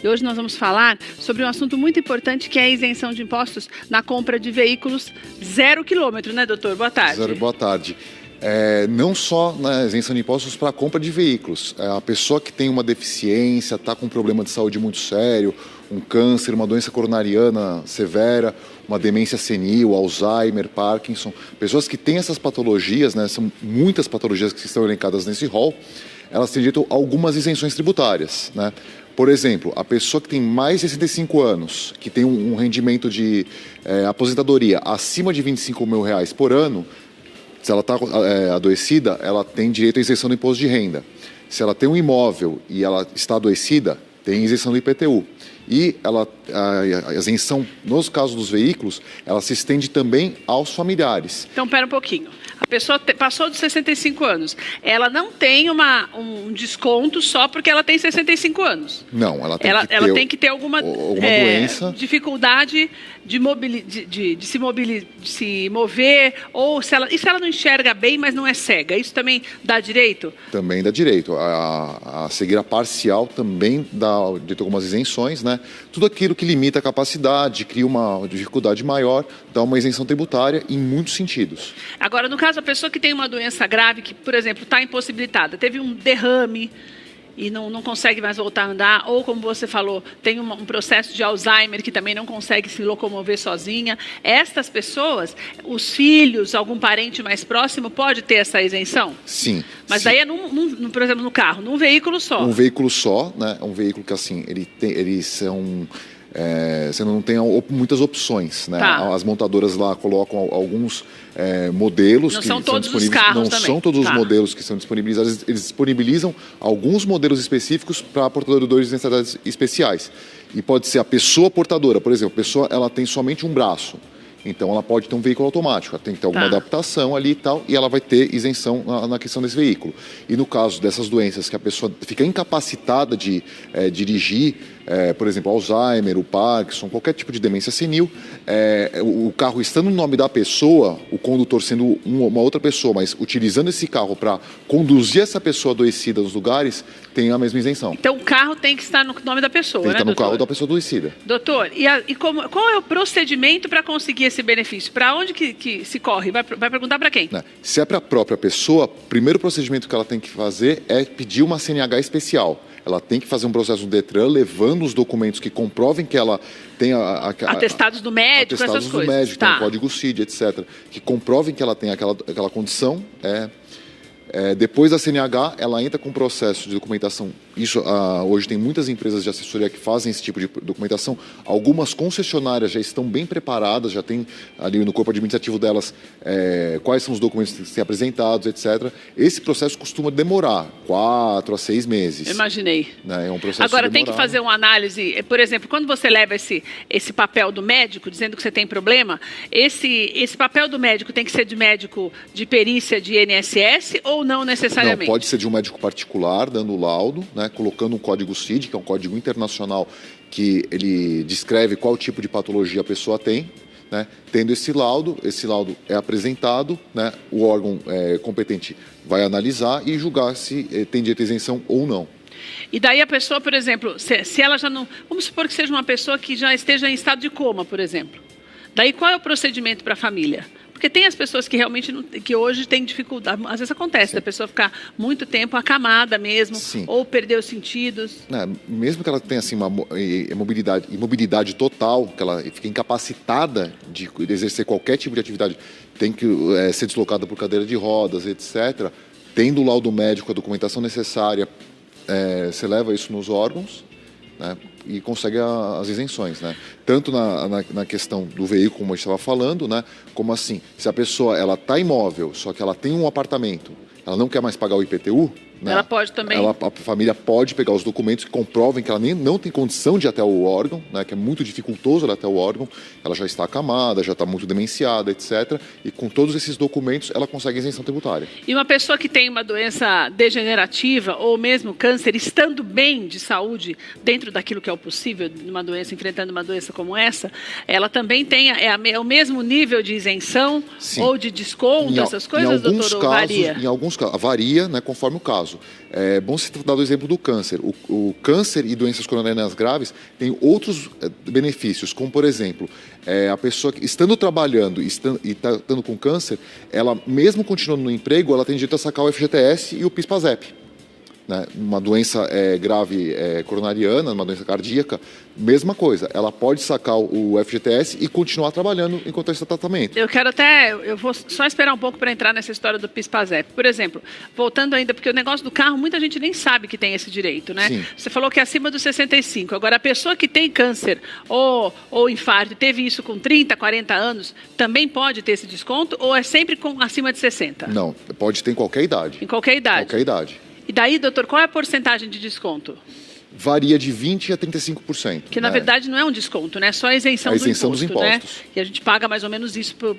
E hoje nós vamos falar sobre um assunto muito importante, que é a isenção de impostos na compra de veículos 0 quilômetro, né, doutor? Boa tarde. Boa tarde. Não só na isenção de impostos para a compra de veículos. A pessoa que tem uma deficiência, está com um problema de saúde muito sério, um câncer, uma doença coronariana severa, uma demência senil, Alzheimer, Parkinson, pessoas que têm essas patologias, né, são muitas patologias que estão elencadas nesse rol, elas têm direito a algumas isenções tributárias, né? Por exemplo, a pessoa que tem mais de 65 anos, que tem um rendimento de aposentadoria acima de R$ 25.000 por ano, se ela está adoecida, ela tem direito à isenção do imposto de renda. Se ela tem um imóvel e ela está adoecida, tem isenção do IPTU. E a isenção, nos casos dos veículos, ela se estende também aos familiares. Então, pera um pouquinho. A pessoa passou dos 65 anos. Ela não tem um desconto só porque ela tem 65 anos. Não, ela tem que ter alguma doença, dificuldade de se mover, ou se ela não enxerga bem, mas não é cega. Isso também dá direito? Também dá direito. A cegueira parcial também dá direito a algumas isenções, né? Tudo aquilo que limita a capacidade, cria uma dificuldade maior, dá uma isenção tributária em muitos sentidos. Agora, no caso, a pessoa que tem uma doença grave, que, por exemplo, está impossibilitada, teve um derrame e não consegue mais voltar a andar, ou, como você falou, tem um processo de Alzheimer que também não consegue se locomover sozinha. Estas pessoas, os filhos, algum parente mais próximo, pode ter essa isenção? Sim. Mas sim. daí é, por exemplo, no carro, num veículo só. Um veículo só, né? Um veículo que, assim, eles são... você não tem muitas opções, né? Tá. As montadoras lá colocam alguns modelos não que são todos são os disponíveis. carros não também. são todos Tá. os modelos que são disponibilizados. Eles disponibilizam alguns modelos específicos para portadores de necessidades especiais. E pode ser a pessoa portadora, por exemplo, a pessoa ela tem somente um braço. Então, ela pode ter um veículo automático, ela tem que ter alguma adaptação ali e tal, e ela vai ter isenção na questão desse veículo. E no caso dessas doenças que a pessoa fica incapacitada de dirigir, por exemplo, Alzheimer, o Parkinson, qualquer tipo de demência senil, o carro estando no nome da pessoa, o condutor sendo uma outra pessoa, mas utilizando esse carro para conduzir essa pessoa adoecida nos lugares, tem a mesma isenção. Então, o carro tem que estar no nome da pessoa, tem que né, estar no doutor? carro da pessoa adoecida. Doutor, qual é o procedimento para conseguir esse benefício? Para onde que se corre? Vai perguntar para quem? Se é para a própria pessoa, o primeiro procedimento que ela tem que fazer é pedir uma CNH especial. Ela tem que fazer um processo no Detran, levando os documentos que comprovem que ela tem atestados do médico, atestados essas do coisas. médico, tem o código CID, etc. Que comprovem que ela tem aquela condição. Depois da CNH, ela entra com um processo de documentação. Isso, hoje tem muitas empresas de assessoria que fazem esse tipo de documentação. Algumas concessionárias já estão bem preparadas, já tem ali no corpo administrativo delas quais são os documentos que têm que ser apresentados, etc. Esse processo costuma demorar 4 a 6 meses. Imaginei. Né? É um processo Agora, demorado. tem que fazer uma análise. Por exemplo, quando você leva esse papel do médico, dizendo que você tem problema, esse papel do médico tem que ser de médico de perícia de INSS ou não necessariamente? Não, pode ser de um médico particular, dando o laudo, né, colocando um código CID, que é um código internacional que ele descreve qual tipo de patologia a pessoa tem, né, tendo esse laudo é apresentado, né, o órgão competente vai analisar e julgar se tem direito à isenção ou não. E daí a pessoa, por exemplo, se ela já não... Vamos supor que seja uma pessoa que já esteja em estado de coma, por exemplo. Daí qual é o procedimento para a família? Porque tem as pessoas que realmente que hoje têm dificuldade. Às vezes acontece, da pessoa ficar muito tempo acamada mesmo, Sim. ou perder os sentidos. Mesmo que ela tenha assim, uma imobilidade total, que ela fique incapacitada de exercer qualquer tipo de atividade, tem que ser deslocada por cadeira de rodas, etc. Tendo o laudo médico, a documentação necessária, você leva isso nos órgãos, né, e consegue as isenções, né? Tanto na questão do veículo, como a gente estava falando, né? Como assim, se a pessoa está imóvel, só que ela tem um apartamento, ela não quer mais pagar o IPTU, né? Ela pode também. A família pode pegar os documentos que comprovem que ela não tem condição de ir até o órgão, né? Que é muito dificultoso ela ir até o órgão, ela já está acamada, já está muito demenciada, etc. E com todos esses documentos ela consegue isenção tributária. E uma pessoa que tem uma doença degenerativa ou mesmo câncer, estando bem de saúde, dentro daquilo que é o possível, numa doença, enfrentando uma doença como essa, ela também tem o mesmo nível de isenção? Sim. Ou de desconto, essas coisas, doutor, ou varia? Em alguns casos, varia, né, conforme o caso. caso. É bom se dar do exemplo do câncer. O câncer e doenças coronarianas graves têm outros benefícios, como, por exemplo, a pessoa que, estando trabalhando e estando com câncer, ela, mesmo continuando no emprego, ela tem direito a sacar o FGTS e o PIS/PASEP. Né? Uma doença grave coronariana, uma doença cardíaca, mesma coisa. Ela pode sacar o FGTS e continuar trabalhando enquanto está em tratamento. Eu vou só esperar um pouco para entrar nessa história do PIS/PASEP. Por exemplo, voltando ainda, porque o negócio do carro, muita gente nem sabe que tem esse direito, né? Sim. Você falou que é acima dos 65. Agora, a pessoa que tem câncer ou infarto, teve isso com 30, 40 anos, também pode ter esse desconto ou é sempre acima de 60? Não, pode ter em qualquer idade. Em qualquer idade? Qualquer idade. E daí, doutor, qual é a porcentagem de desconto? Varia de 20% a 35%. Que, na verdade, não é um desconto, né? É só a isenção, dos impostos. Né? E a gente paga mais ou menos isso por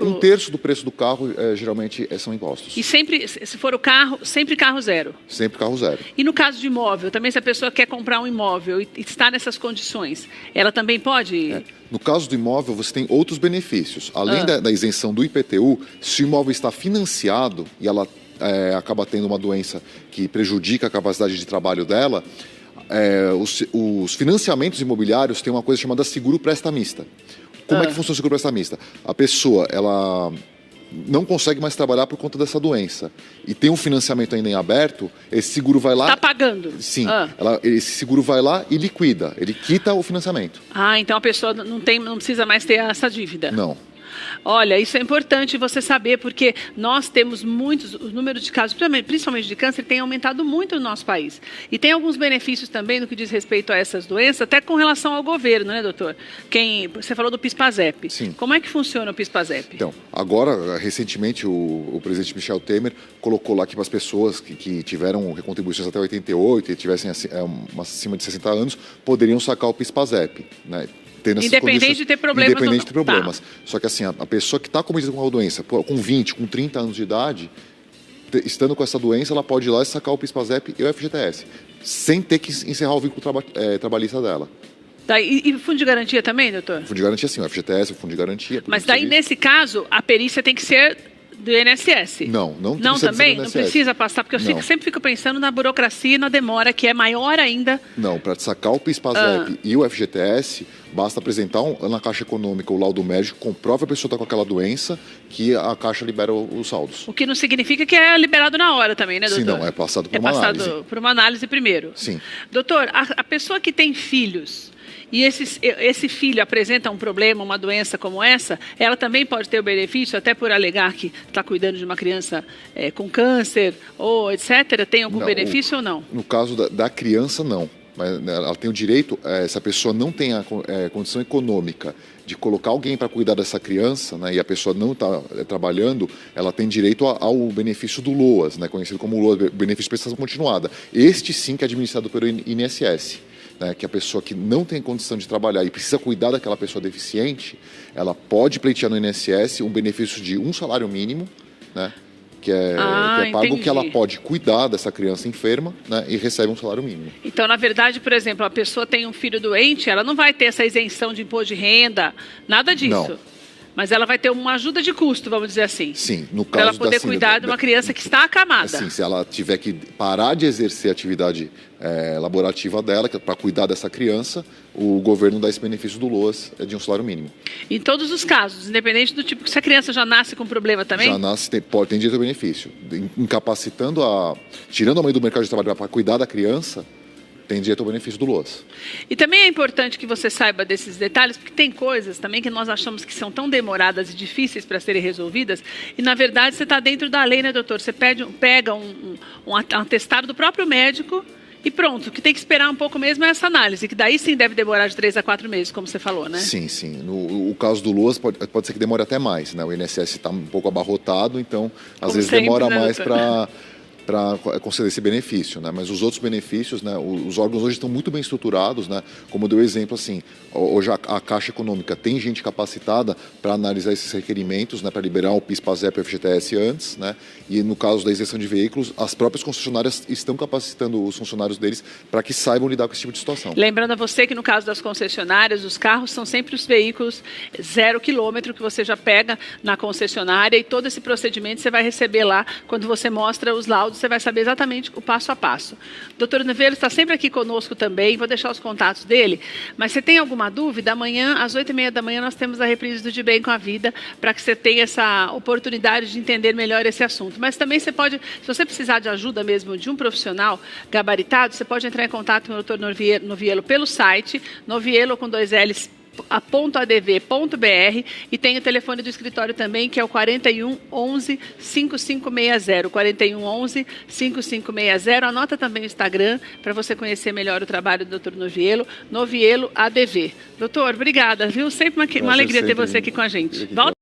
um terço do preço do carro, geralmente, são impostos. E sempre, se for o carro, sempre carro zero? Sempre carro zero. E no caso de imóvel, também se a pessoa quer comprar um imóvel e está nessas condições, ela também pode... No caso do imóvel, você tem outros benefícios. Além da isenção do IPTU, se o imóvel está financiado e ela acaba tendo uma doença que prejudica a capacidade de trabalho dela, os financiamentos imobiliários têm uma coisa chamada seguro prestamista. Como é que funciona o seguro prestamista? A pessoa, ela não consegue mais trabalhar por conta dessa doença e tem um financiamento ainda em aberto, esse seguro vai lá... Está pagando? Sim, esse seguro vai lá e liquida, ele quita o financiamento. Então a pessoa não precisa mais ter essa dívida? Não. Olha, isso é importante você saber, porque nós temos o número de casos, principalmente de câncer, tem aumentado muito no nosso país. E tem alguns benefícios também no que diz respeito a essas doenças, até com relação ao governo, né, doutor? Você falou do PIS/PASEP. Sim. Como é que funciona o PIS/PASEP? Então, agora, recentemente, o presidente Michel Temer colocou lá que para as pessoas que tiveram contribuições até 88 e tivessem acima de 60 anos, poderiam sacar o PIS/PASEP, né? Independente de ter problemas. Independente de ter problemas. Tá. Só que assim, a pessoa que está cometendo uma doença, com 20, com 30 anos de idade, estando com essa doença, ela pode ir lá e sacar o PIS/PASEP e o FGTS, sem ter que encerrar o vínculo trabalhista dela. E fundo de garantia também, doutor? Fundo de garantia sim, o FGTS, o fundo de garantia. Mas daí, nesse caso, a perícia tem que ser do INSS? Não também? Não precisa passar, porque eu sempre fico pensando na burocracia e na demora, que é maior ainda. Não, para sacar o PIS/PASEP e o FGTS, basta apresentar na Caixa Econômica o laudo médico, comprova a pessoa está com aquela doença, que a Caixa libera os saldos. O que não significa que é liberado na hora também, né, doutor? Sim, não, é passado por uma análise. É passado por uma análise primeiro. Sim. Doutor, a pessoa que tem filhos... E esse filho apresenta um problema, uma doença como essa, ela também pode ter o benefício, até por alegar que está cuidando de uma criança com câncer ou etc. Tem algum benefício ou não? No caso da criança, não. Mas ela tem o direito, se a pessoa não tem a condição econômica de colocar alguém para cuidar dessa criança, né, e a pessoa não está trabalhando, ela tem direito ao benefício do LOAS, né, conhecido como LOAS, benefício de prestação continuada. Este sim que é administrado pelo INSS. Né, que a pessoa que não tem condição de trabalhar e precisa cuidar daquela pessoa deficiente, ela pode pleitear no INSS um benefício de um salário mínimo, né, que é pago, entendi. Que ela pode cuidar dessa criança enferma, né, e recebe um salário mínimo. Então, na verdade, por exemplo, a pessoa tem um filho doente, ela não vai ter essa isenção de imposto de renda, nada disso. Não. Mas ela vai ter uma ajuda de custo, vamos dizer assim. Sim, no caso para ela poder cuidar de uma criança que está acamada. Sim, se ela tiver que parar de exercer a atividade laborativa dela, para cuidar dessa criança, o governo dá esse benefício do LOAS de um salário mínimo. Em todos os casos, independente do tipo, se a criança já nasce com problema também? Já nasce, tem direito ao benefício. Incapacitando tirando a mãe do mercado de trabalho para cuidar da criança, tem direito ao benefício do LOAS. E também é importante que você saiba desses detalhes, porque tem coisas também que nós achamos que são tão demoradas e difíceis para serem resolvidas, e na verdade você está dentro da lei, né, doutor? Você pega um atestado do próprio médico e pronto, o que tem que esperar um pouco mesmo é essa análise, que daí sim deve demorar de 3 a 4 meses, como você falou, né? Sim, sim. No caso do LOAS pode ser que demore até mais, né? O INSS está um pouco abarrotado, então às vezes sempre, demora mais para conceder esse benefício, né? Mas os outros benefícios, né? Os órgãos hoje estão muito bem estruturados, né? Como eu dei o exemplo, assim, hoje a Caixa Econômica tem gente capacitada para analisar esses requerimentos, né? Para liberar o PIS/PASEP e o FGTS antes, né? E no caso da isenção de veículos, as próprias concessionárias estão capacitando os funcionários deles para que saibam lidar com esse tipo de situação. Lembrando a você que no caso das concessionárias, os carros são sempre os veículos 0 quilômetro que você já pega na concessionária, e todo esse procedimento você vai receber lá quando você mostra os laudos você vai saber exatamente o passo a passo. O Dr. Novielo está sempre aqui conosco também, vou deixar os contatos dele, mas se tem alguma dúvida, amanhã, às 8h30 da manhã, nós temos a reprise do De Bem com a Vida, para que você tenha essa oportunidade de entender melhor esse assunto. Mas também você pode, se você precisar de ajuda mesmo de um profissional gabaritado, você pode entrar em contato com o Dr. Novielo pelo site, Novielo com 2 L's, .adv.br, e tem o telefone do escritório também, que é o 41 11 5560, 41 11 5560. Anota também o Instagram para você conhecer melhor o trabalho do Dr. Novielo, Novielo ADV. Doutor, obrigada, viu? Sempre uma alegria ter você aqui com a gente. Volta.